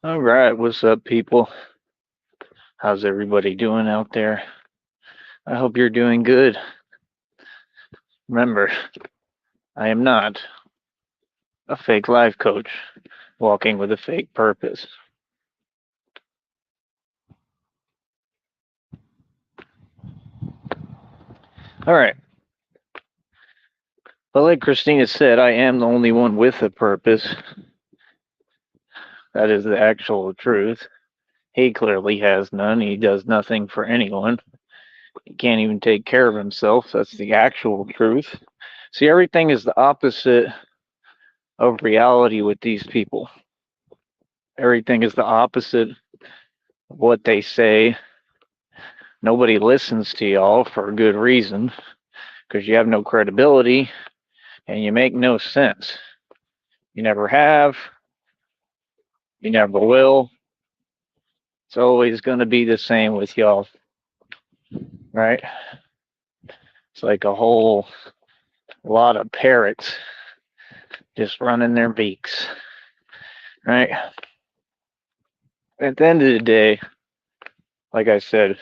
All right, what's up, people? How's everybody doing out there? I hope you're doing good. Remember, I am not a fake life coach walking with a fake purpose. All right, but like Christina said, I am the only one with a purpose. That is the actual truth. He clearly has none. He does nothing for anyone. He can't even take care of himself. That's the actual truth. See, everything is the opposite of reality with these people. Everything is the opposite of what they say. Nobody listens to y'all for a good reason because you have no credibility and you make no sense. You never have, you never will. It's always going to be the same with y'all, right? It's like a whole lot of parrots just running their beaks, right? At the end of the day, like I said,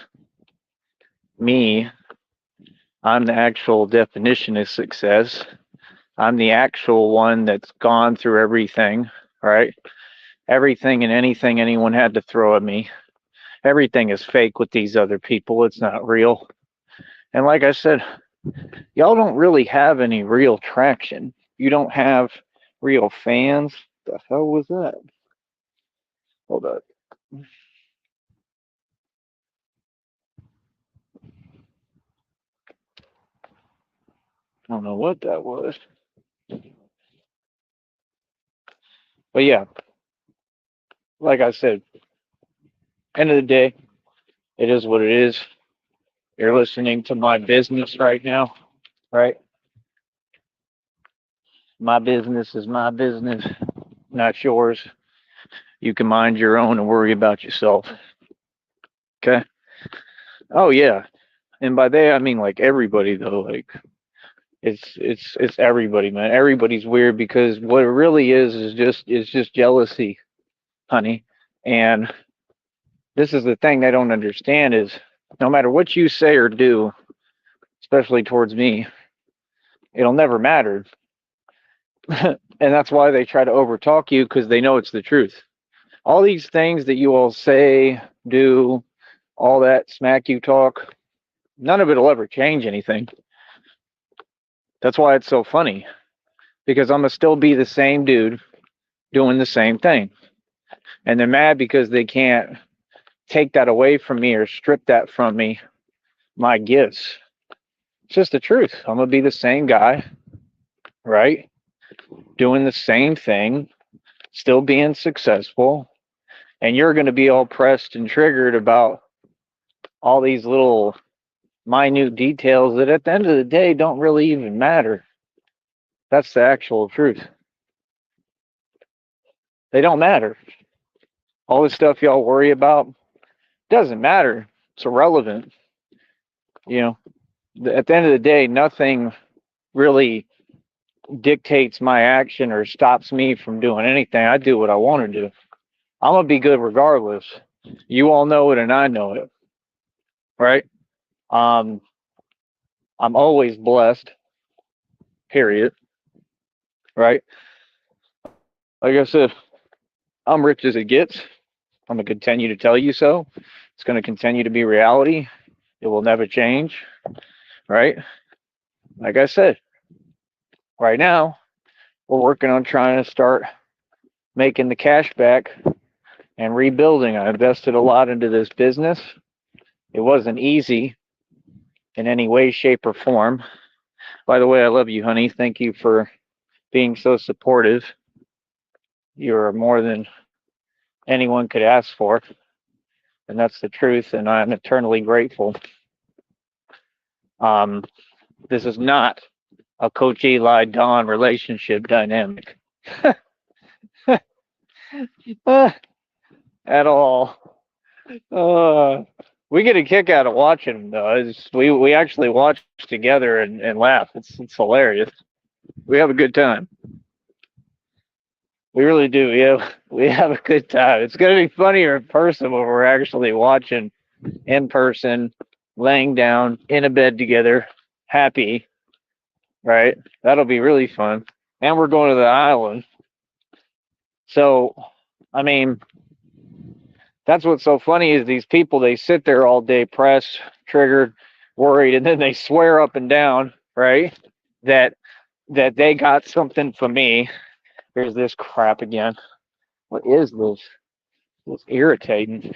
me, I'm the actual definition of success. I'm the actual one that's gone through everything, right? Everything and anything anyone had to throw at me. Everything is fake with these other people. It's not real. And like I said, y'all don't really have any real traction. You don't have real fans. The hell was that? Hold up. I don't know what that was. But yeah, like I said, end of the day, it is what it is. You're listening to my business right now, right? My business is my business, not yours. You can mind your own and worry about yourself. Okay? Oh yeah. And by that I mean like everybody though. Like it's everybody, man. Everybody's weird because what it really is just jealousy, honey. And this is the thing they don't understand is no matter what you say or do, especially towards me, it'll never matter. And that's why they try to overtalk you because they know it's the truth. All these things that you all say, do, all that smack you talk, none of it'll ever change anything. That's why it's so funny because I'm gonna still be the same dude doing the same thing. And they're mad because they can't take that away from me or strip that from me, my gifts. It's just the truth. I'm gonna be the same guy, right? Doing the same thing, still being successful, and you're gonna be all pressed and triggered about all these little minute details that at the end of the day don't really even matter. That's the actual truth. They don't matter. All the stuff y'all worry about doesn't matter. It's irrelevant. You know, at the end of the day, nothing really dictates my action or stops me from doing anything. I do what I want to do. I'm gonna be good regardless. You all know it, and I know it, right? Um, I'm always blessed. Period. Right? Like I said, I'm rich as it gets. I'm gonna continue to tell you so. It's gonna continue to be reality. It will never change. Right? Like I said, right now we're working on trying to start making the cash back and rebuilding. I invested a lot into this business. It wasn't easy in any way, shape, or form. By the way, I love you, honey. Thank you for being so supportive. You're more than anyone could ask for, and that's the truth, and I'm eternally grateful. Um, this is not a Coach Eli Don relationship dynamic at all. Uh, we get a kick out of watching though. We actually watch together and laugh. It's hilarious. We have a good time. We really do. We have a good time. It's gonna be funnier in person when we're actually watching in person, laying down in a bed together, happy, right? That'll be really fun. And we're going to the island. So, I mean, that's what's so funny is these people, they sit there all day, pressed, triggered, worried, and then they swear up and down, right? That they got something from me. Here's this crap again. What is this? It's irritating.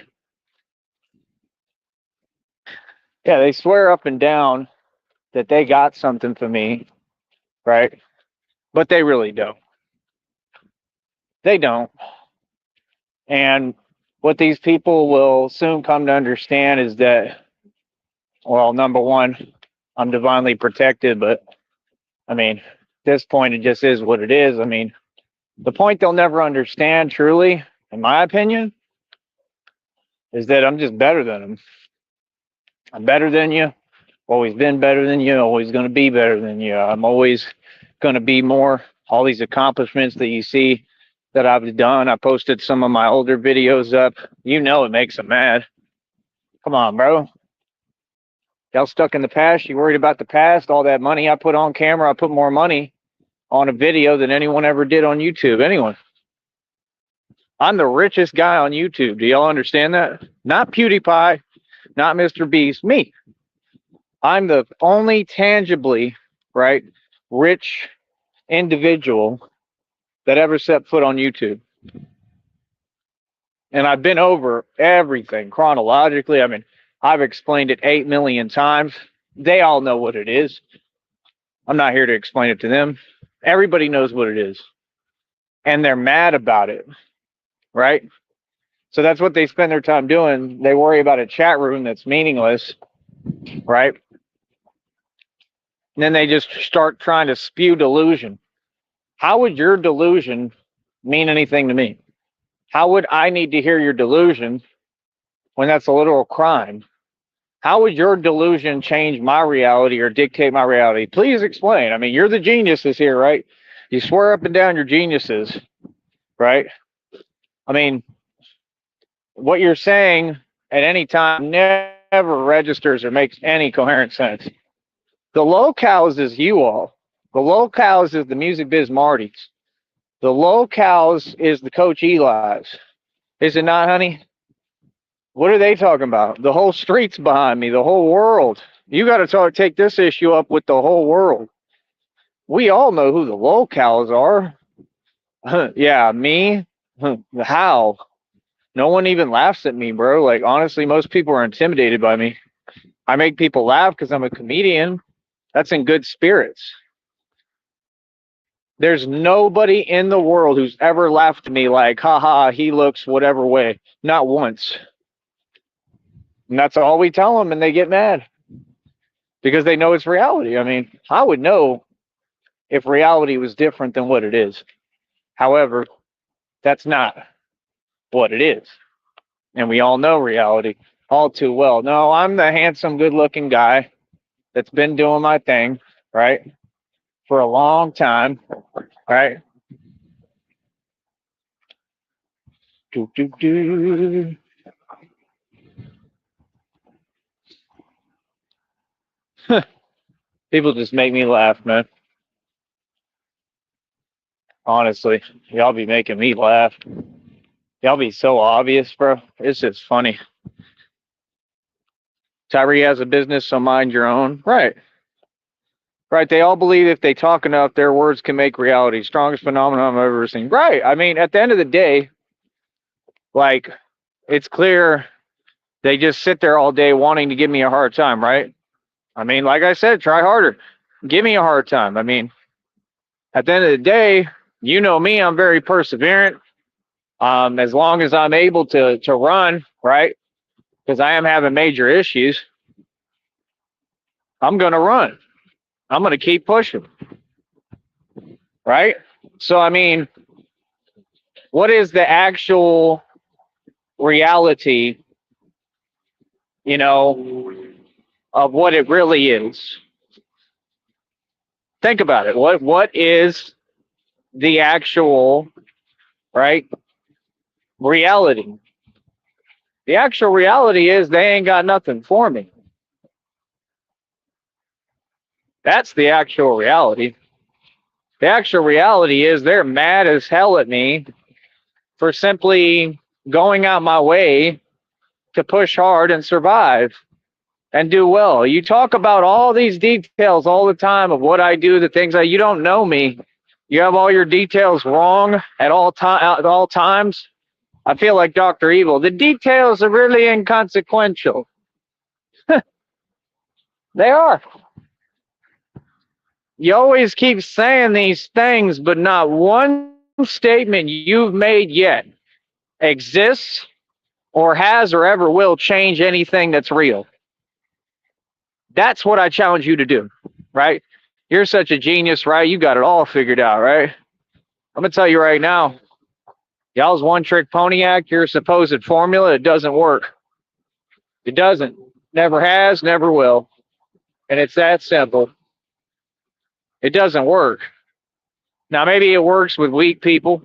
Yeah, they swear up and down that they got something from me, right? But they really don't. They don't. And what these people will soon come to understand is that, well, number one, I'm divinely protected, but I mean, at this point, it just is what it is. I mean, the point they'll never understand, truly, in my opinion, is that I'm just better than them. I'm better than you, always been better than you, always going to be better than you. I'm always going to be more. All these accomplishments that you see that I've done, I posted some of my older videos up. You know, it makes them mad. Come on, bro. Y'all stuck in the past. You worried about the past? All that money I put on camera, I put more money on a video than anyone ever did on YouTube. Anyone. I'm the richest guy on YouTube. Do y'all understand that? Not PewDiePie, not Mr. Beast, me. I'm the only tangibly, right, rich individual that ever set foot on YouTube. And I've been over everything chronologically. I mean, I've explained it 8 million times. They all know what it is. I'm not here to explain it to them. Everybody knows what it is. And they're mad about it, right? So that's what they spend their time doing. They worry about a chat room that's meaningless, right? And then they just start trying to spew delusion. How would your delusion mean anything to me? How would I need to hear your delusion when that's a literal crime? How would your delusion change my reality or dictate my reality? Please explain. I mean, you're the geniuses here, right? You swear up and down you're geniuses, right? I mean, what you're saying at any time never registers or makes any coherent sense. The locales is you all. The locales is the Music Biz Martys. The locales is the Coach Eli's. Is it not, honey? What are they talking about? The whole street's behind me, the whole world. You got to take this issue up with the whole world. We all know who the locales are. Yeah, me? How? No one even laughs at me, bro. Like, honestly, most people are intimidated by me. I make people laugh because I'm a comedian. That's in good spirits. There's nobody in the world who's ever laughed at me like, haha, he looks whatever way. Not once. And that's all we tell them, and they get mad because they know it's reality. I mean, I would know if reality was different than what it is. However, that's not what it is. And we all know reality all too well. No, I'm the handsome, good-looking guy that's been doing my thing, right, for a long time, right? Do, do, do. People just make me laugh, man. Honestly, y'all be making me laugh. Y'all be so obvious, bro. It's just funny. Tyree has a business, so mind your own. Right. Right. They all believe if they talk enough, their words can make reality. Strongest phenomenon I've ever seen. Right. I mean, at the end of the day, like, it's clear they just sit there all day wanting to give me a hard time, right? I mean, like I said, try harder. Give me a hard time. I mean, at the end of the day, you know me, I'm very perseverant. As long as I'm able to run, right? Because I am having major issues, I'm gonna run. I'm gonna keep pushing. Right? So I mean, what is the actual reality, you know, of what it really is? Think about it. What is the actual right? Reality. The actual reality is they ain't got nothing for me. That's the actual reality. The actual reality is they're mad as hell at me for simply going out my way to push hard and survive and do well. You talk about all these details all the time of what I do, the things you don't know me. You have all your details wrong at all times. I feel like Dr. Evil. The details are really inconsequential. They are. You always keep saying these things, but not one statement you've made yet exists or has or ever will change anything that's real. That's what I challenge you to do, right? You're such a genius, right? You got it all figured out, right? I'm going to tell you right now, y'all's one-trick pony act, your supposed formula, it doesn't work. It doesn't. Never has, never will. And it's that simple. It doesn't work. Now, maybe it works with weak people.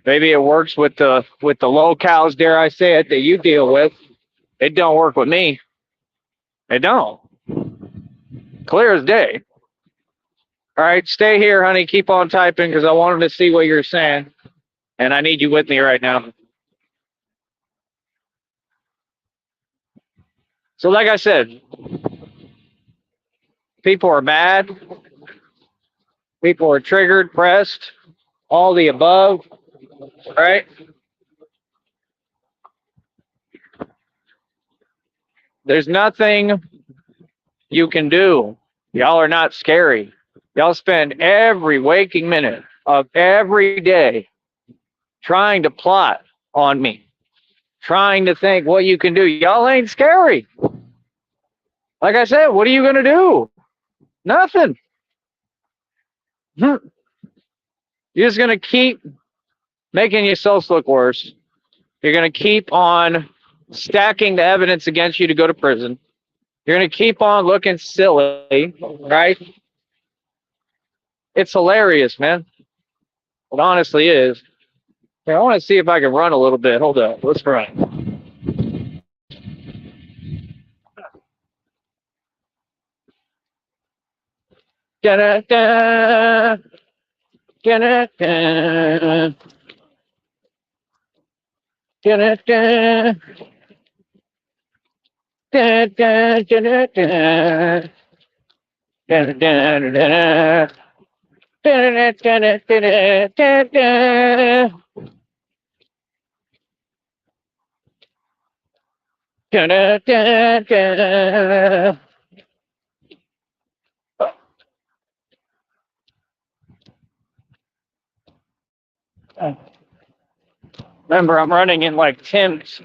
Maybe it works with the locals, dare I say it, that you deal with. It don't work with me. It don't. Clear as day. All right, stay here, honey. Keep on typing because I wanted to see what you're saying. And I need you with me right now. So like I said, people are mad. People are triggered, pressed, all the above, right? There's nothing you can do. Y'all are not scary. Y'all spend every waking minute of every day trying to plot on me, trying to think what you can do. Y'all ain't scary. Like I said, what are you going to do? Nothing. You're just going to keep making yourselves look worse. You're going to keep on stacking the evidence against you to go to prison. You're going to keep on looking silly, right? It's hilarious, man. It honestly is. Here, I want to see if I can run a little bit. Hold up. Let's run. Da-da-da. Da-da-da. Da-da-da. Da-da-da-da-da. Da-da-da-da-da. Da-da-da-da-da-da. Da-da-da-da. Remember, I'm running in like Tim's.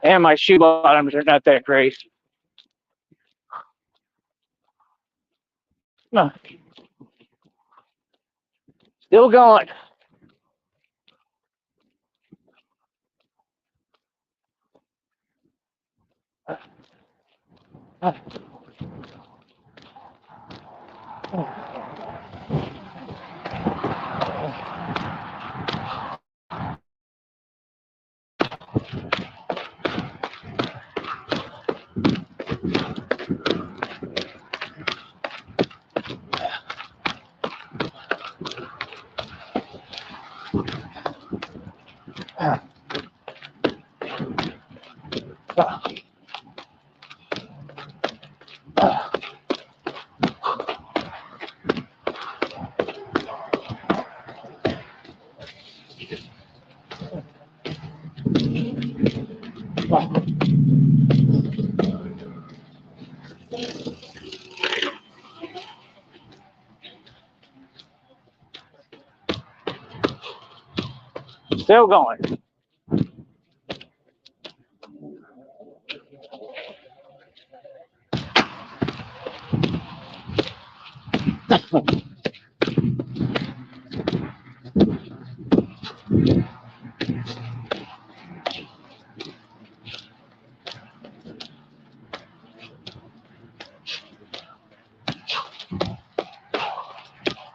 And my shoe bottoms are not that great. No. Still going. Still going.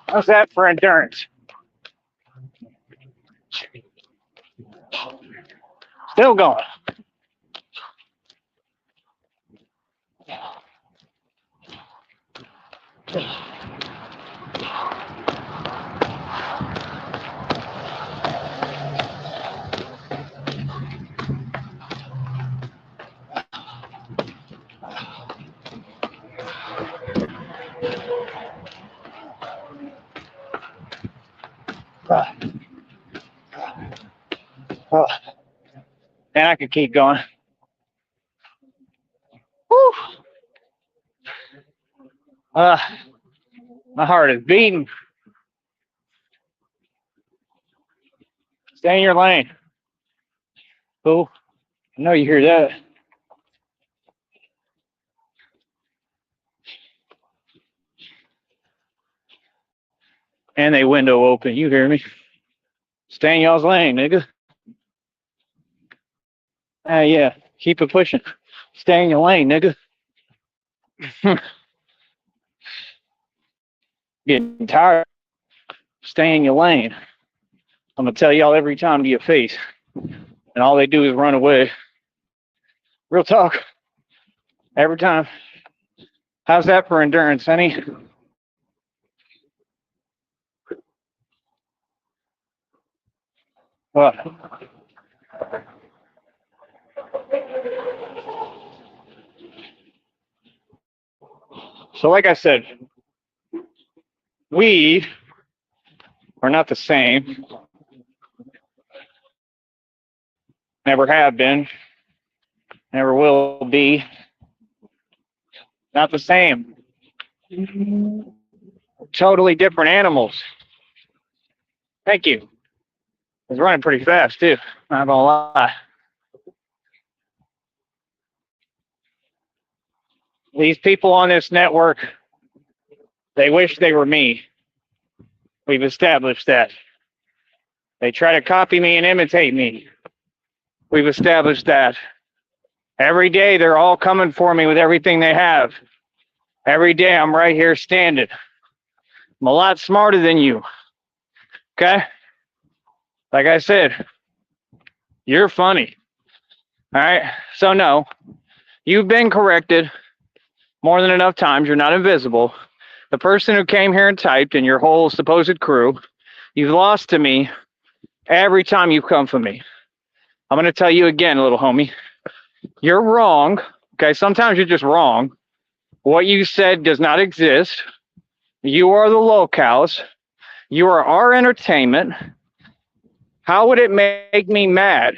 How's that for endurance? Still going. And I could keep going. Whew. My heart is beating. Stay in your lane. Cool. I know you hear that. And they window open. You hear me? Stay in y'all's lane, nigga. Yeah. Keep it pushing. Stay in your lane, nigga. Getting tired. Stay in your lane. I'm gonna tell y'all every time to your face. And all they do is run away. Real talk. Every time. How's that for endurance, honey? What? So like I said, we are not the same. Never have been. Never will be. Not the same. Totally different animals. Thank you. It's running pretty fast too. Not gonna lie. These people on this network, they wish they were me. We've established that. They try to copy me and imitate me. We've established that. Every day they're all coming for me with everything they have. Every day I'm right here standing. I'm a lot smarter than you. Okay? Like I said, you're funny. All right? So no, you've been corrected more than enough times. You're not invisible. The person who came here and typed and your whole supposed crew, you've lost to me every time you've come for me. I'm going to tell you again, little homie. You're wrong. Okay? Sometimes you're just wrong. What you said does not exist. You are the locals. You are our entertainment. How would it make me mad?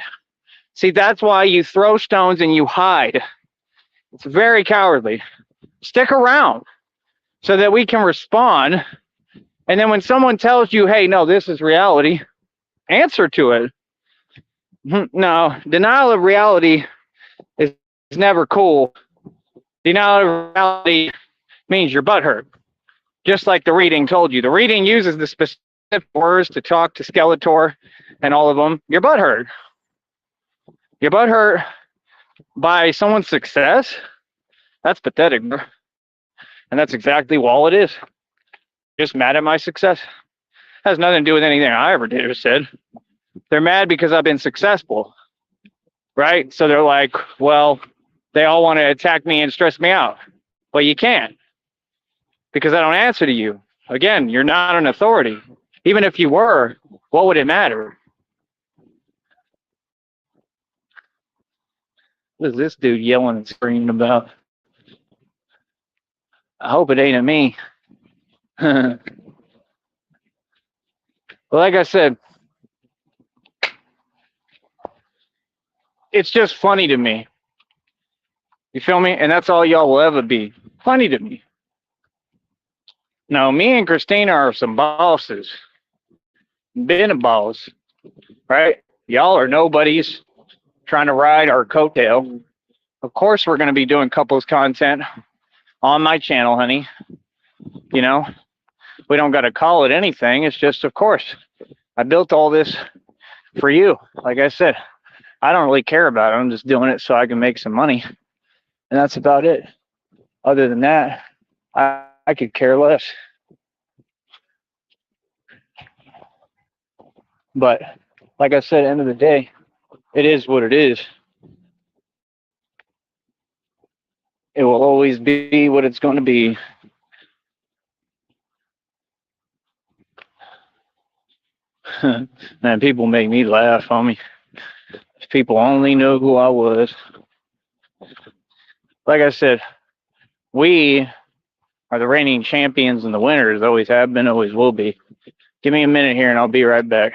See, that's why you throw stones and you hide. It's very cowardly. Stick around so that we can respond. And then when someone tells you, hey, no, this is reality, answer to it. No, denial of reality is never cool. Denial of reality means your butt hurt. Just like the reading told you. The reading uses the specific words to talk to Skeletor and all of them. Your butt hurt. Your butt hurt by someone's success? That's pathetic, bro. And that's exactly all it is. Just mad at my success. Has nothing to do with anything I ever did or said. They're mad because I've been successful, right? So they're like, well, they all want to attack me and stress me out. But you can't because I don't answer to you. Again, you're not an authority. Even if you were, what would it matter? What is this dude yelling and screaming about? I hope it ain't at me. Well, like I said, it's just funny to me. You feel me? And that's all y'all will ever be. Funny to me. No, me and Christina are some bosses. Been a boss, right? Y'all are nobodies trying to ride our coattail. Of course, we're going to be doing couples content on my channel, honey. You know, We don't got to call it anything. It's just, of course, I built all this for you. Like I said, I don't really care about it. I'm just doing it so I can make some money. And that's about it. Other than that, I could care less. But like I said, at the end of the day, it is what it is. It will always be what it's going to be. Man, people make me laugh, homie. If people only know who I was. Like I said, we are the reigning champions and the winners. Always have been, always will be. Give me a minute here and I'll be right back.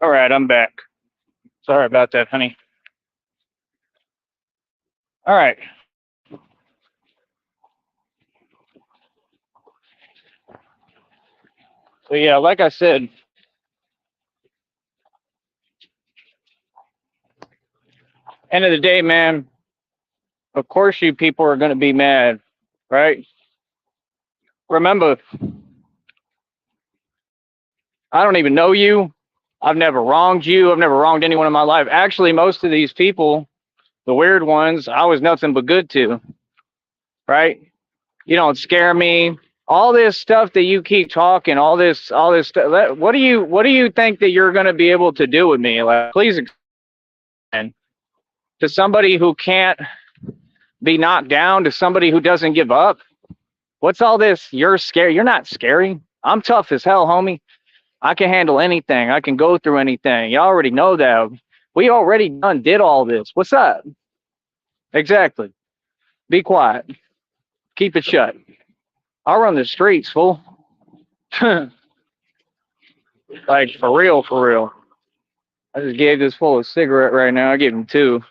All right, I'm back. Sorry about that, honey. All right. So yeah, like I said, end of the day, man, of course you people are going to be mad, right? Remember, I don't even know you. I've never wronged you. I've never wronged anyone in my life. Actually, most of these people, the weird ones, I was nothing but good to, right? You don't scare me. All this stuff that you keep talking, all this stuff. What do you think that you're going to be able to do with me? Like, please explain to somebody who can't be knocked down, to somebody who doesn't give up. What's all this? You're scary. You're not scary. I'm tough as hell, homie. I can handle anything. I can go through anything. You already know that. We already did all this. What's up? Exactly. Be quiet. Keep it shut. I'll run the streets, fool. Like, for real, for real. I just gave this fool a cigarette right now. I gave him two.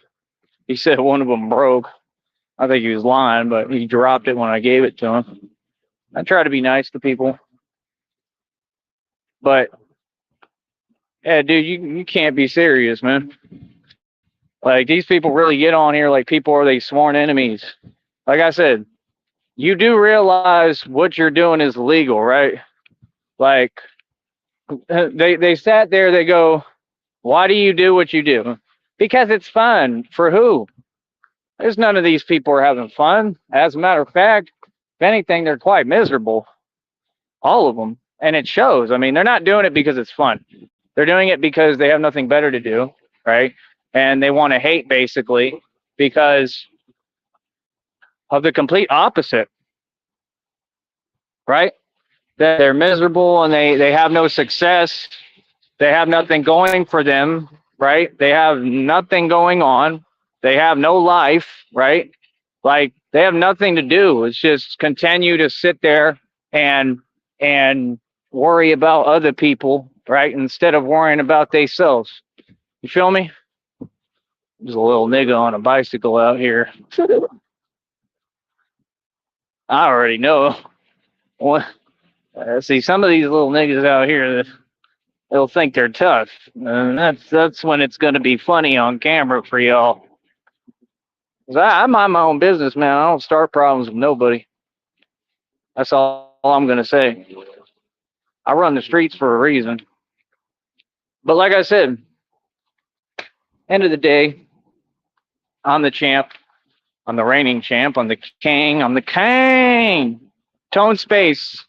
He said one of them broke. I think he was lying, but he dropped it when I gave it to him. I try to be nice to people. But, yeah, dude, you can't be serious, man. Like, these people really get on here like people are they sworn enemies. Like I said, you do realize what you're doing is legal, right? Like, they sat there, they go, why do you do what you do? Because it's fun. For who? There's none of these people are having fun. As a matter of fact, if anything, they're quite miserable. All of them. And it shows. I mean, they're not doing it because it's fun. They're doing it because they have nothing better to do, right? And they want to hate, basically, because of the complete opposite, right? That they're miserable and they have no success. They have nothing going for them, right? They have nothing going on. They have no life, right? Like, they have nothing to do. It's just continue to sit there and worry about other people, right? Instead of worrying about themselves. You feel me? There's a little nigga on a bicycle out here. I already know. What? See, some of these little niggas out here, they'll think they're tough. And that's when it's going to be funny on camera for y'all. 'Cause I mind my own business, man. I don't start problems with nobody. That's all I'm going to say. I run the streets for a reason. But like I said, end of the day, I'm the champ. I'm the reigning champ. I'm the king. I'm the king. Tone Space.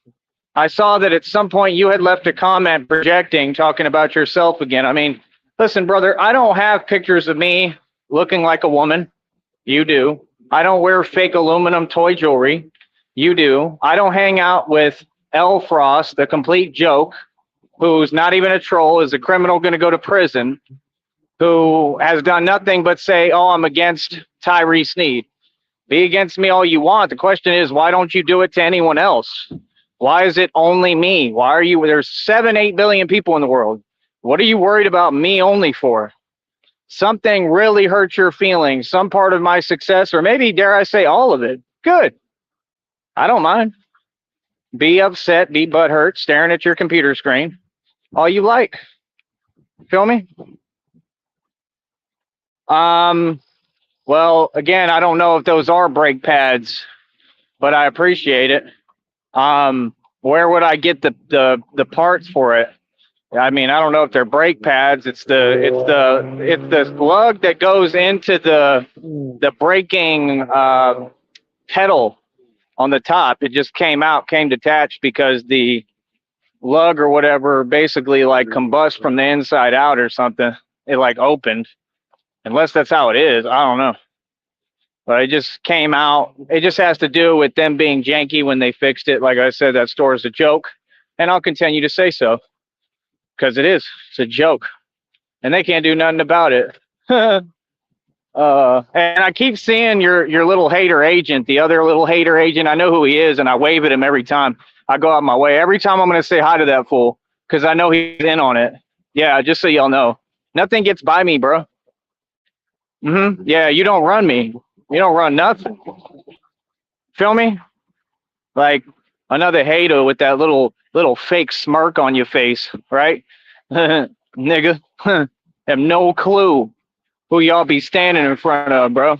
I saw that at some point you had left a comment projecting, talking about yourself again. I mean, listen, brother, I don't have pictures of me looking like a woman. You do. I don't wear fake aluminum toy jewelry. You do. I don't hang out with L. Frost, the complete joke, who's not even a troll, is a criminal going to go to prison, who has done nothing but say, oh, I'm against Tyree Sneed. Be against me all you want. The question is, why don't you do it to anyone else? Why is it only me? Why are you, there's 7-8 billion people in the world. What are you worried about me only for? Something really hurt your feelings, some part of my success, or maybe, dare I say, all of it. Good. I don't mind. Be upset, be butthurt, staring at your computer screen. All you like. Feel me? Well, again, I don't know if those are brake pads, but I appreciate it. Where would I get the parts for it? I mean, I don't know if they're brake pads. It's the lug that goes into the braking pedal on the top. It just came detached because the lug or whatever basically like combust from the inside out or something. It like opened, unless that's how it is. I don't know. But it just came out. It just has to do with them being janky when they fixed it. Like I said, that store is a joke. And I'll continue to say so. Because it is. It's a joke. And they can't do nothing about it. And I keep seeing your little hater agent, the other little hater agent. I know who he is, and I wave at him every time I go out my way. Every time I'm going to say hi to that fool, because I know he's in on it. Yeah, just so y'all know, nothing gets by me, bro. Yeah, you don't run me. You don't run nothing. Feel me? Like another hater with that little fake smirk on your face, right? Nigga, have no clue who y'all be standing in front of, bro.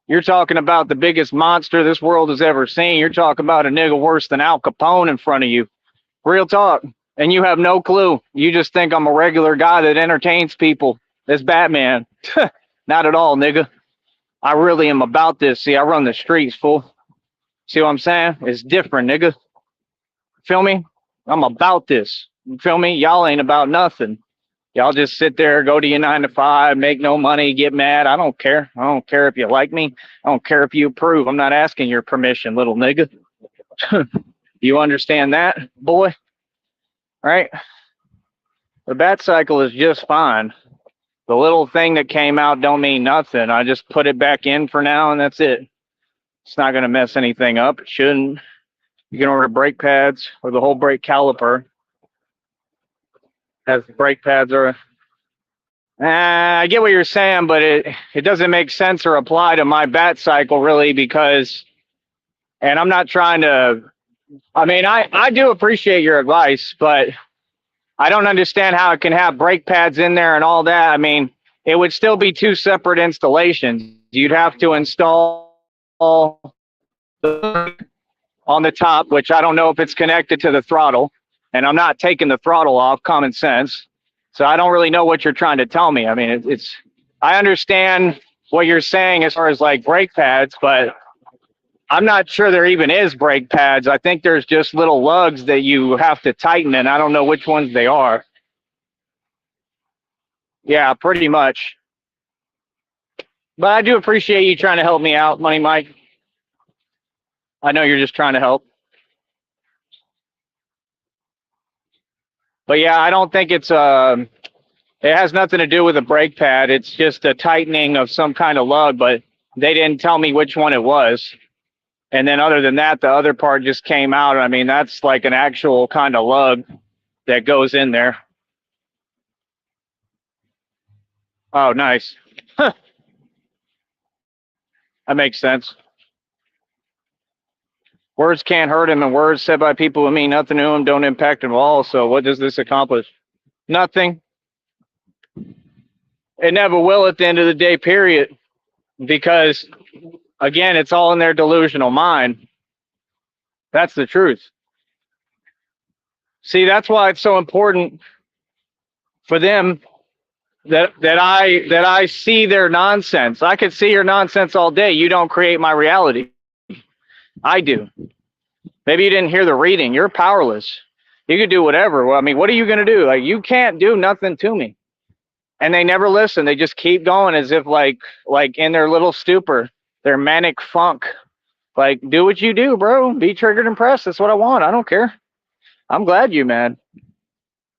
You're talking about the biggest monster this world has ever seen. You're talking about a nigga worse than Al Capone in front of you. Real talk. And you have no clue. You just think I'm a regular guy that entertains people. That's Batman. Not at all, nigga. I really am about this. See, I run the streets, fool. See what I'm saying? It's different, nigga. Feel me? I'm about this. You feel me? Y'all ain't about nothing. Y'all just sit there, go to your 9 to 5, make no money, get mad. I don't care. I don't care if you like me. I don't care if you approve. I'm not asking your permission, little nigga. You understand that, boy? Right? The bat cycle is just fine. The little thing that came out don't mean nothing. I just put it back in for now, and that's it. It's not going to mess anything up. It shouldn't. You can order brake pads or the whole brake caliper. As brake pads are. I get what you're saying, but it doesn't make sense or apply to my bat cycle really because, and I'm not trying to, I mean, I do appreciate your advice, but I don't understand how it can have brake pads in there and all that. I mean, it would still be two separate installations. You'd have to install on the top, which I don't know if it's connected to the throttle, and I'm not taking the throttle off, common sense. So I don't really know what you're trying to tell me. I mean, I understand what you're saying as far as like brake pads, but I'm not sure there even is brake pads. I think there's just little lugs that you have to tighten, and I don't know which ones they are. Yeah, pretty much. But I do appreciate you trying to help me out, Money Mike. I know you're just trying to help. But yeah, I don't think it has nothing to do with a brake pad. It's just a tightening of some kind of lug, but they didn't tell me which one it was. And then other than that, the other part just came out. I mean, that's like an actual kind of lug that goes in there. Oh, nice. That makes sense. Words can't hurt him, and words said by people who mean nothing to him don't impact him at all. So what does this accomplish? Nothing. It never will at the end of the day, period. Because, again, it's all in their delusional mind. That's the truth. See, that's why it's so important for them that I see their nonsense. I could see your nonsense all day. You don't create my reality. I do. Maybe you didn't hear the reading. You're powerless. You could do whatever. Well, I mean, what are you going to do? Like, you can't do nothing to me. And they never listen. They just keep going as if like in their little stupor, their manic funk. Like, do what you do, bro. Be triggered and pressed. That's what I want. I don't care. I'm glad you mad.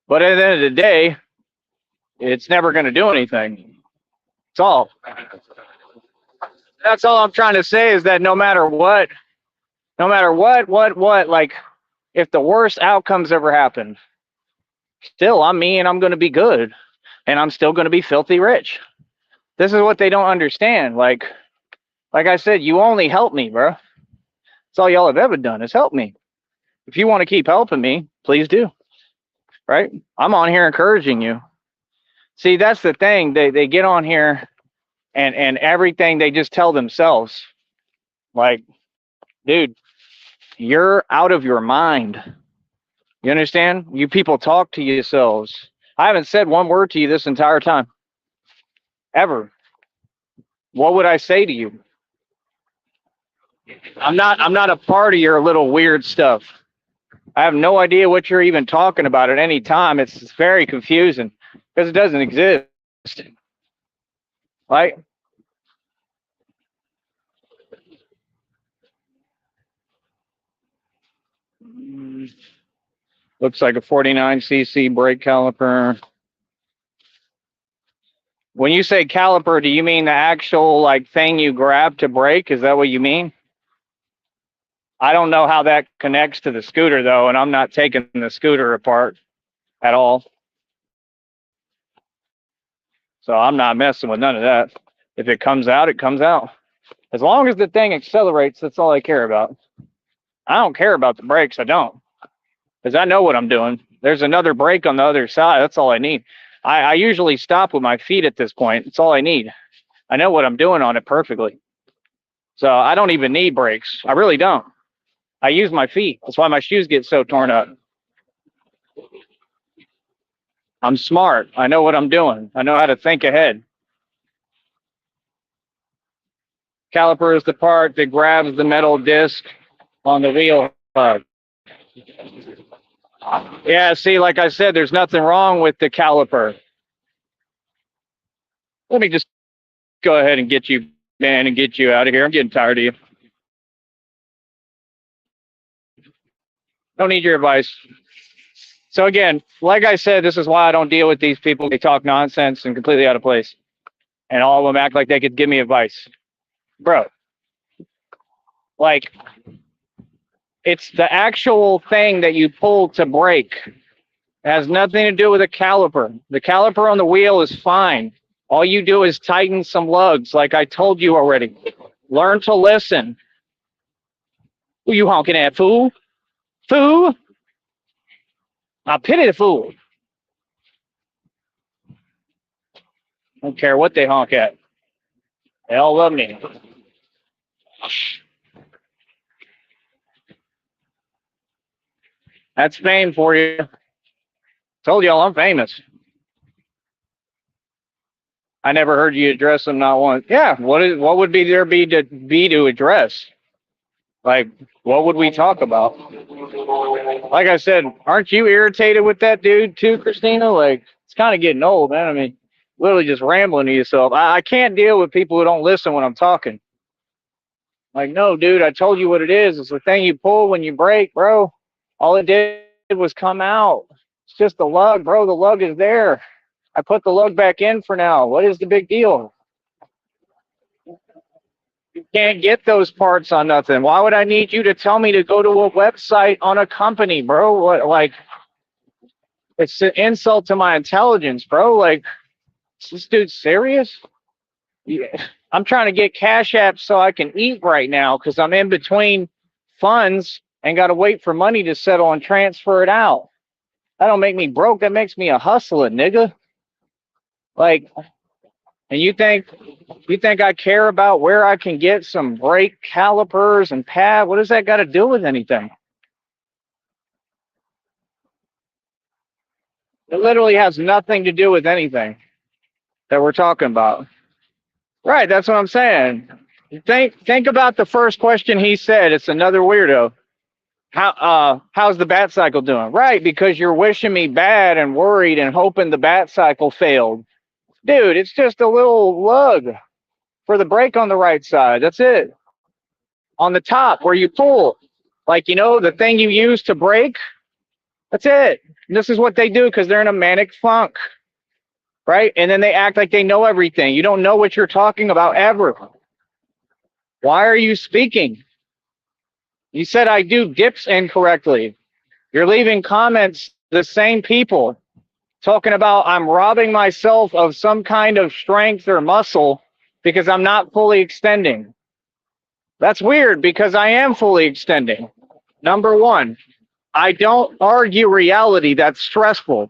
But at the end of the day, it's never going to do anything. That's all. That's all I'm trying to say is that no matter what, like, if the worst outcomes ever happen, still I'm me and I'm going to be good. And I'm still going to be filthy rich. This is what they don't understand. Like I said, you only help me, bro. That's all y'all have ever done is help me. If you want to keep helping me, please do. Right? I'm on here encouraging you. See, that's the thing. They get on here and everything they just tell themselves. Like, dude, you're out of your mind. You understand? You people talk to yourselves. I haven't said one word to you this entire time. Ever. What would I say to you? I'm not a part of your little weird stuff. I have no idea what you're even talking about at any time. It's very confusing because it doesn't exist. Right? Looks like a 49cc brake caliper. When you say caliper, do you mean the actual like thing you grab to brake? Is that what you mean? I don't know how that connects to the scooter though, and I'm not taking the scooter apart at all. So I'm not messing with none of that. If it comes out, it comes out. As long as the thing accelerates, that's all I care about. I don't care about the brakes. I don't. Because I know what I'm doing. There's another brake on the other side. That's all I need. I usually stop with my feet at this point. That's all I need. I know what I'm doing on it perfectly. So I don't even need brakes. I really don't. I use my feet. That's why my shoes get so torn up. I'm smart. I know what I'm doing. I know how to think ahead. Caliper is the part that grabs the metal disc on the wheel hub. Yeah, see, like I said, there's nothing wrong with the caliper. Let me just go ahead and get you, man, and get you out of here. I'm getting tired of you. Don't need your advice. So again, like I said, this is why I don't deal with these people. They talk nonsense and completely out of place. And all of them act like they could give me advice. Bro, like, it's the actual thing that you pull to brake. It has nothing to do with a caliper. The caliper on the wheel is fine. All you do is tighten some lugs, like I told you already. Learn to listen. Who you honking at, fool? Fool? I pity the fool. Don't care what they honk at. They all love me. That's fame for you. Told y'all I'm famous. I never heard you address them, not once. Yeah, what would be to address? Like, what would we talk about? Like I said, aren't you irritated with that dude too, Christina? Like, it's kind of getting old, man. I mean, literally just rambling to yourself. I can't deal with people who don't listen when I'm talking. Like, no, dude, I told you what it is. It's the thing you pull when you brake, bro. All it did was come out. It's just the lug, bro. The lug is there. I put the lug back in for now. What is the big deal? You can't get those parts on nothing. Why would I need you to tell me to go to a website on a company, bro? What, like, it's an insult to my intelligence, bro. Like, is this dude serious? Yeah. I'm trying to get Cash App so I can eat right now because I'm in between funds and got to wait for money to settle and transfer it out. That don't make me broke. That makes me a hustler, nigga. Like, and you think I care about where I can get some brake calipers and pad? What does that got to do with anything? It literally has nothing to do with anything that we're talking about. Right, that's what I'm saying. Think about the first question he said. It's another weirdo. How's the bat cycle doing? Right, because you're wishing me bad and worried and hoping the bat cycle failed. Dude, it's just a little lug for the brake on the right side. That's it. On the top where you pull. Like, you know, the thing you use to brake. That's it. And this is what they do because they're in a manic funk. Right? And then they act like they know everything. You don't know what you're talking about ever. Why are you speaking? You said I do dips incorrectly. You're leaving comments, the same people, talking about I'm robbing myself of some kind of strength or muscle because I'm not fully extending. That's weird because I am fully extending. Number one, I don't argue reality. That's stressful.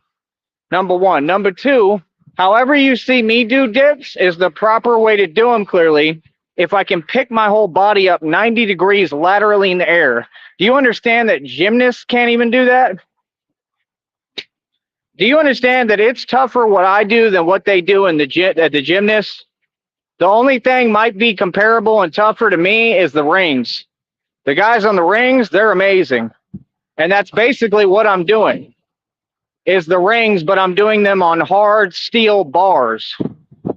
Number one. Number two, however you see me do dips is the proper way to do them clearly. If I can pick my whole body up 90 degrees laterally in the air. Do you understand that gymnasts can't even do that? Do you understand that it's tougher what I do than what they do in the gymnasts? The only thing might be comparable and tougher to me is the rings. The guys on the rings, they're amazing. And that's basically what I'm doing, is the rings, but I'm doing them on hard steel bars.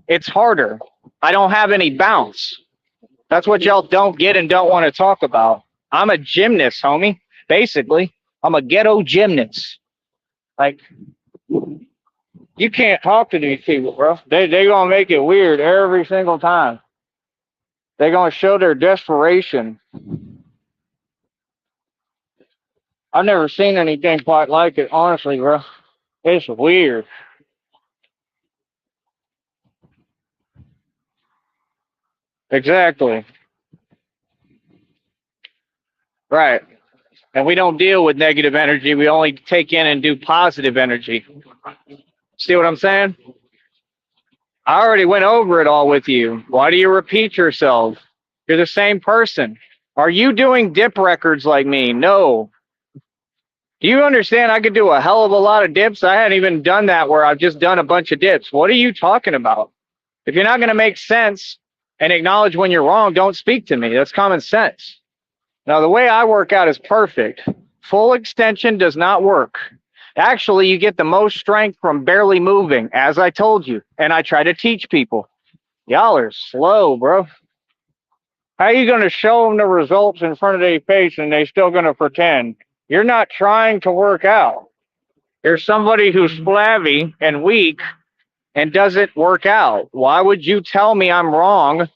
It's harder. I don't have any bounce. That's what y'all don't get and don't want to talk about. I'm a gymnast, homie. Basically, I'm a ghetto gymnast. Like, you can't talk to these people, bro. They gonna make it weird every single time. They're gonna show their desperation. I've never seen anything quite like it, honestly, bro. It's weird. Exactly. Right. And we don't deal with negative energy. We only take in and do positive energy. See what I'm saying? I already went over it all with you. Why do you repeat yourself? You're the same person. Are you doing dip records like me? No. Do you understand I could do a hell of a lot of dips? I hadn't even done that where I've just done a bunch of dips. What are you talking about? If you're not going to make sense and acknowledge when you're wrong, don't speak to me. That's common sense. Now, the way I work out is perfect. Full extension does not work. Actually, you get the most strength from barely moving, as I told you. And I try to teach people. Y'all are slow, bro. How are you going to show them the results in front of their face and they still going to pretend? You're not trying to work out. You're somebody who's flabby and weak and doesn't work out. Why would you tell me I'm wrong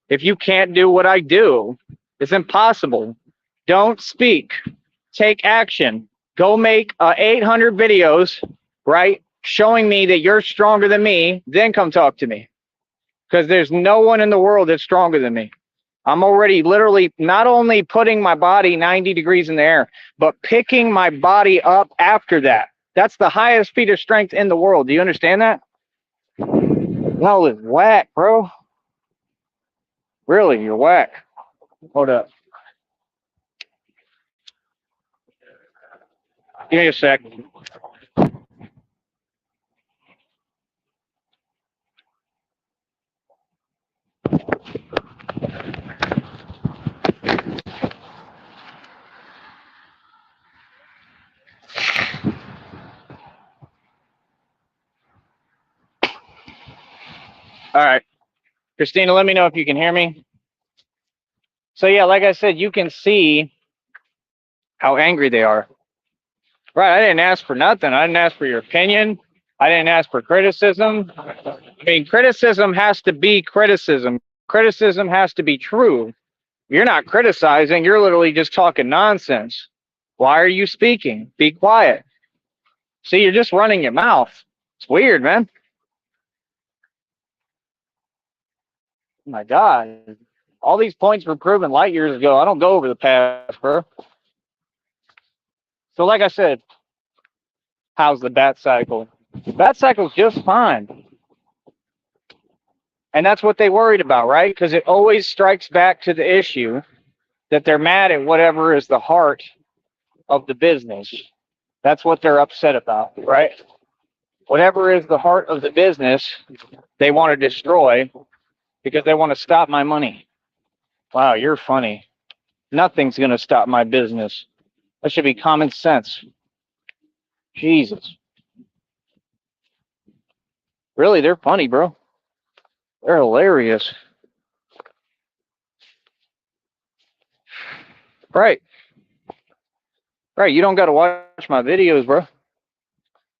if you can't do what I do? It's impossible. Don't speak. Take action. Go make 800 videos, right? Showing me that you're stronger than me. Then come talk to me. Because there's no one in the world that's stronger than me. I'm already literally not only putting my body 90 degrees in the air, but picking my body up after that. That's the highest feat of strength in the world. Do you understand that? No, it's whack, bro. Really, you're whack. Hold up. Give me a sec. All right. Christina, let me know if you can hear me. So, yeah, like I said, you can see how angry they are. Right. I didn't ask for nothing. I didn't ask for your opinion. I didn't ask for criticism. I mean, criticism has to be criticism. Criticism has to be true. You're not criticizing. You're literally just talking nonsense. Why are you speaking? Be quiet. See, you're just running your mouth. It's weird, man. Oh my God. All these points were proven light years ago. I don't go over the past, bro. So, like I said, how's the bat cycle? The bat cycle's just fine. And that's what they worried about, right? Because it always strikes back to the issue that they're mad at whatever is the heart of the business. That's what they're upset about, right? Whatever is the heart of the business, they want to destroy because they want to stop my money. Wow, you're funny. Nothing's going to stop my business. That should be common sense. Jesus. Really, they're funny, bro. They're hilarious. Right. Right. You don't got to watch my videos, bro.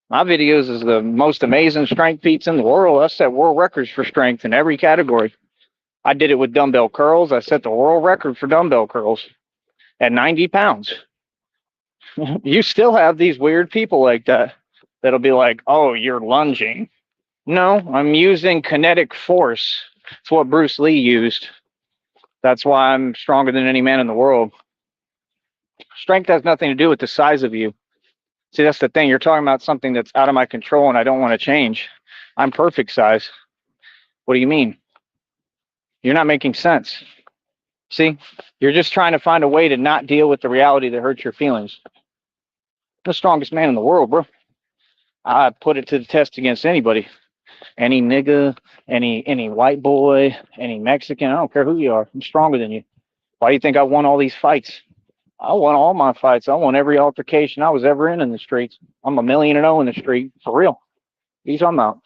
My videos is the most amazing strength feats in the world. I set world records for strength in every category. I did it with dumbbell curls. I set the world record for dumbbell curls at 90 pounds. You still have these weird people like that that'll be like, oh, you're lunging. No, I'm using kinetic force. It's what Bruce Lee used. That's why I'm stronger than any man in the world. Strength has nothing to do with the size of you. See, that's the thing. You're talking about something that's out of my control and I don't want to change. I'm perfect size. What do you mean? You're not making sense. See, you're just trying to find a way to not deal with the reality that hurts your feelings. I'm the strongest man in the world, bro. I put it to the test against anybody. Any nigga, any white boy, any Mexican, I don't care who you are. I'm stronger than you. Why do you think I won all these fights? I won all my fights. I won every altercation I was ever in the streets. I'm 1,000,000 in the street, for real. What are you talking about?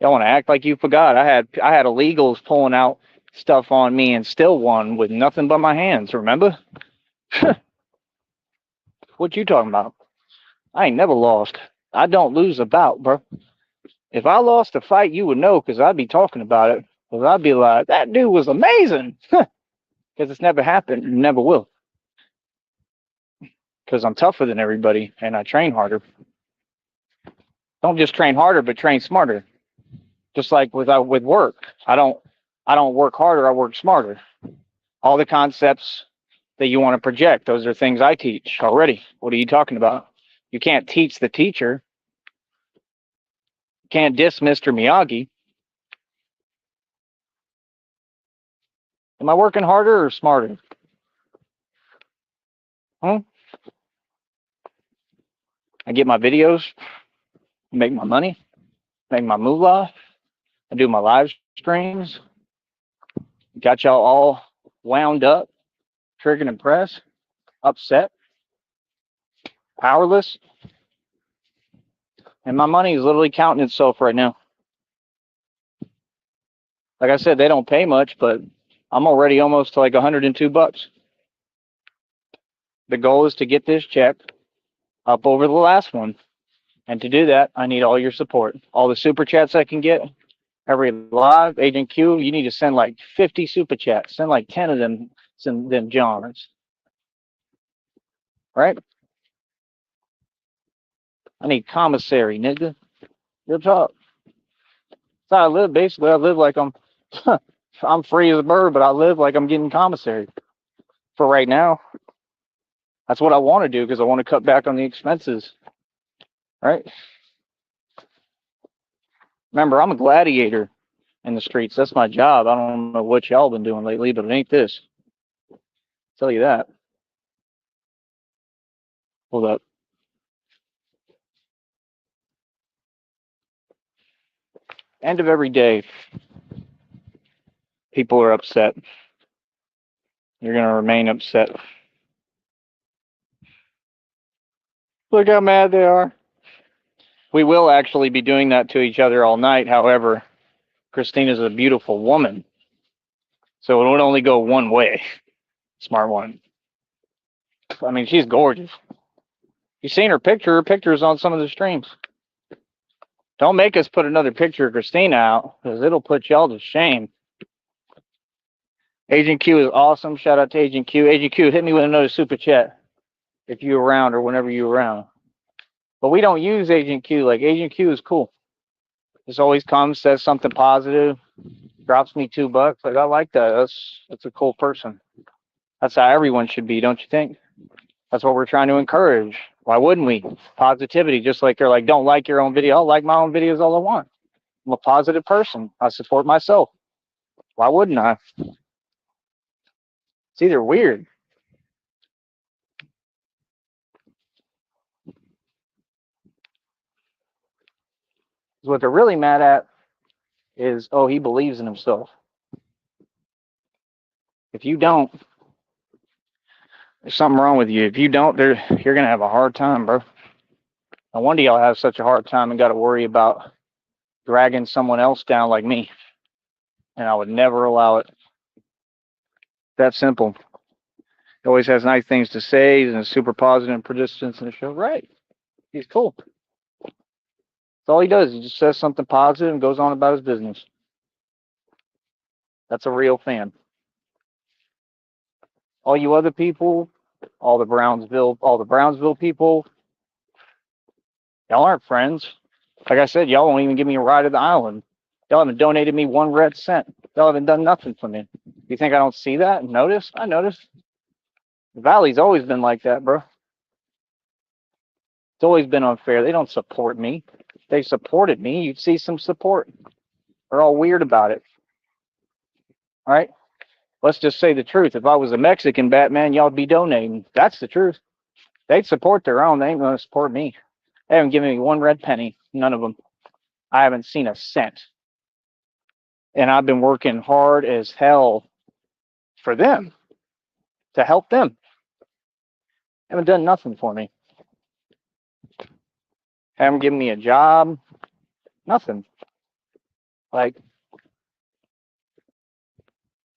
Y'all want to act like you forgot. I had illegals pulling out stuff on me and still won with nothing but my hands, remember? What you talking about? I ain't never lost. I don't lose a bout, bro. If I lost a fight, you would know because I'd be talking about it. Because I'd be like, that dude was amazing. Because it's never happened and never will. Because I'm tougher than everybody and I train harder. Don't just train harder, but train smarter. Just like with work, I don't work harder. I work smarter. All the concepts that you want to project, those are things I teach already. What are you talking about? You can't teach the teacher. You can't diss Mr. Miyagi. Am I working harder or smarter? Huh? I get my videos, make my money, make my moolah. I do my live streams. Got y'all all wound up, triggered and pressed, upset, powerless. And my money is literally counting itself right now. Like I said, they don't pay much, but I'm already almost to like $102. The goal is to get this check up over the last one. And to do that, I need all your support. All the super chats I can get, every live, Agent Q, you need to send like 50 super chats. Send like 10 of them, send them Johns. Right? I need commissary, nigga. Real talk. That's how I live, basically. I live like I'm free as a bird, but I live like I'm getting commissary for right now. That's what I want to do because I want to cut back on the expenses. Right? Remember, I'm a gladiator in the streets. That's my job. I don't know what y'all been doing lately, but it ain't this. I'll tell you that. Hold up. End of every day, people are upset. You're going to remain upset. Look how mad they are. We will actually be doing that to each other all night. However, Christina's a beautiful woman. So it would only go one way. Smart one. I mean, she's gorgeous. You seen her picture? Her picture is on some of the streams. Don't make us put another picture of Christina out, because it'll put y'all to shame. Agent Q is awesome. Shout out to Agent Q. Agent Q, hit me with another super chat if you're around or whenever you're around. But we don't use Agent Q. Like, Agent Q is cool. Just always comes, says something positive, drops me $2. Like, I like that. That's a cool person. That's how everyone should be, don't you think? That's what we're trying to encourage. Why wouldn't we? Positivity, just like they're like, don't like your own video. I'll like my own videos all I want. I'm a positive person. I support myself. Why wouldn't I? It's either weird. What they're really mad at is, oh, he believes in himself. If you don't, there's something wrong with you. If you don't, you're going to have a hard time, bro. No wonder y'all have such a hard time and got to worry about dragging someone else down like me. And I would never allow it. That simple. He always has nice things to say. He's a super positive participant in the show. Right. He's cool. That's all he does. He just says something positive and goes on about his business. That's a real fan. All you other people, all the Brownsville people, y'all aren't friends. Like I said, y'all won't even give me a ride to the island. Y'all haven't donated me 1 red cent. Y'all haven't done nothing for me. You think I don't see that and notice? I notice. The Valley's always been like that, bro. It's always been unfair. They don't support me. If they supported me, you'd see some support. They're all weird about it. All right? Let's just say the truth. If I was a Mexican Batman, y'all'd be donating. That's the truth. They'd support their own. They ain't going to support me. They haven't given me 1 red penny. None of them. I haven't seen a cent. And I've been working hard as hell for them, to help them. Haven't done nothing for me. Haven't given me a job. Nothing. Like,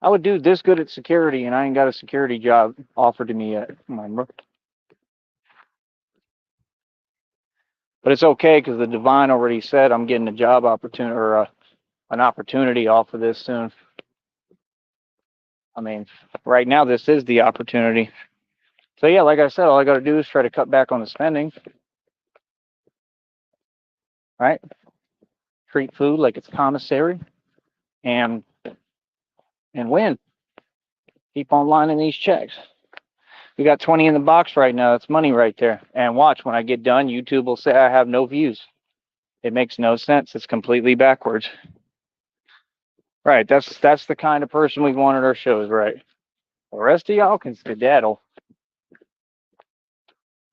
I would do this good at security, and I ain't got a security job offered to me yet. Come on, bro. But it's okay, because the divine already said I'm getting a job opportunity, or an opportunity off of this soon. I mean, right now, this is the opportunity. So, yeah, like I said, all I got to do is try to cut back on the spending. right? Treat food like it's commissary and win. Keep on lining these checks. We got 20 in the box right now. That's money right there. And watch, when I get done, YouTube will say I have no views. It makes no sense. It's completely backwards. Right. That's the kind of person we wanted our shows, right? The rest of y'all can skedaddle.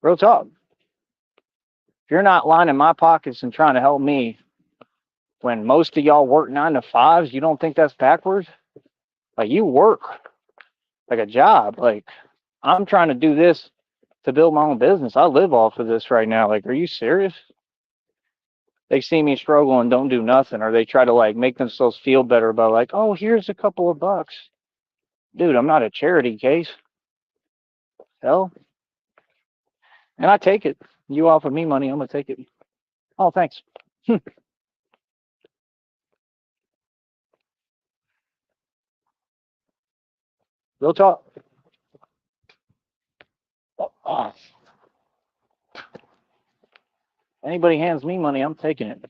Real talk. If you're not lining my pockets and trying to help me when most of y'all work 9 to 5s, you don't think that's backwards? Like, you work like a job. Like, I'm trying to do this to build my own business. I live off of this right now. Like, are you serious? They see me struggle and don't do nothing, or they try to like make themselves feel better about like, oh, here's a couple of bucks. Dude, I'm not a charity case. Hell. And I take it. You offer me money, I'm gonna take it. Oh, thanks. Real talk. Oh. Anybody hands me money, I'm taking it.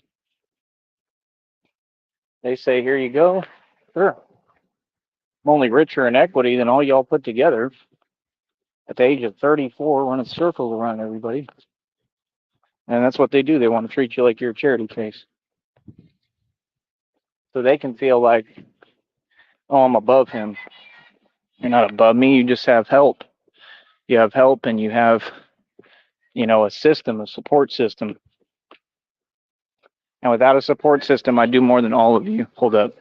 They say, here you go. Sure. I'm only richer in equity than all y'all put together at the age of 34, running circles around everybody. And that's what they do. They want to treat you like you're a charity case. So they can feel like, oh, I'm above him. You're not above me. You just have help. You have help and you have, a system, a support system. And without a support system, I do more than all of you. Hold up.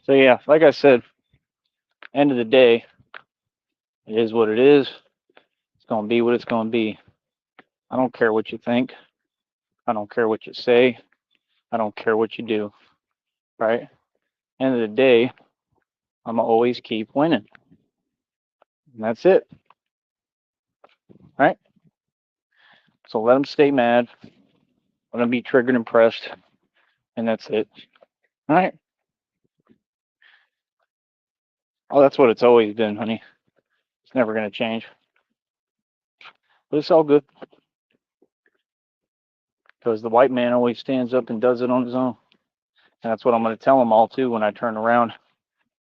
So yeah, like I said, end of the day, it is what it is. It's going to be what it's going to be. I don't care what you think. I don't care what you say. I don't care what you do. Right? End of the day, I'm going to always keep winning. And that's it. Right? So let them stay mad. Let them be triggered and pressed. And that's it. All right? Oh, that's what it's always been, honey. It's never going to change. But it's all good. Because the white man always stands up and does it on his own. And that's what I'm going to tell them all, too, when I turn around.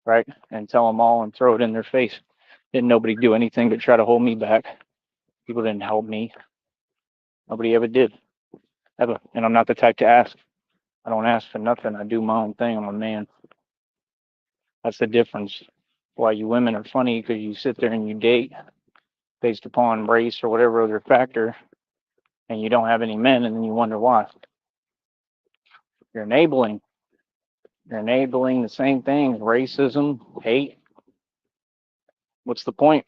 Right? And tell them all and throw it in their face. Didn't nobody do anything but try to hold me back. People didn't help me. Nobody ever did. Ever. And I'm not the type to ask. I don't ask for nothing. I do my own thing. I'm a man. That's the difference. Why you women are funny, because you sit there and you date based upon race or whatever other factor, and you don't have any men, and then you wonder why. You're enabling. You're enabling the same thing. Racism, hate. What's the point?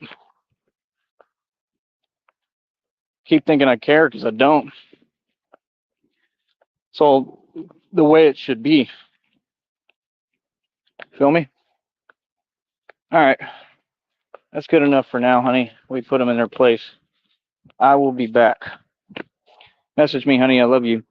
Keep thinking I care because I don't. So the way it should be. Feel me? All right. That's good enough for now, honey. We put them in their place. I will be back. Message me, honey. I love you.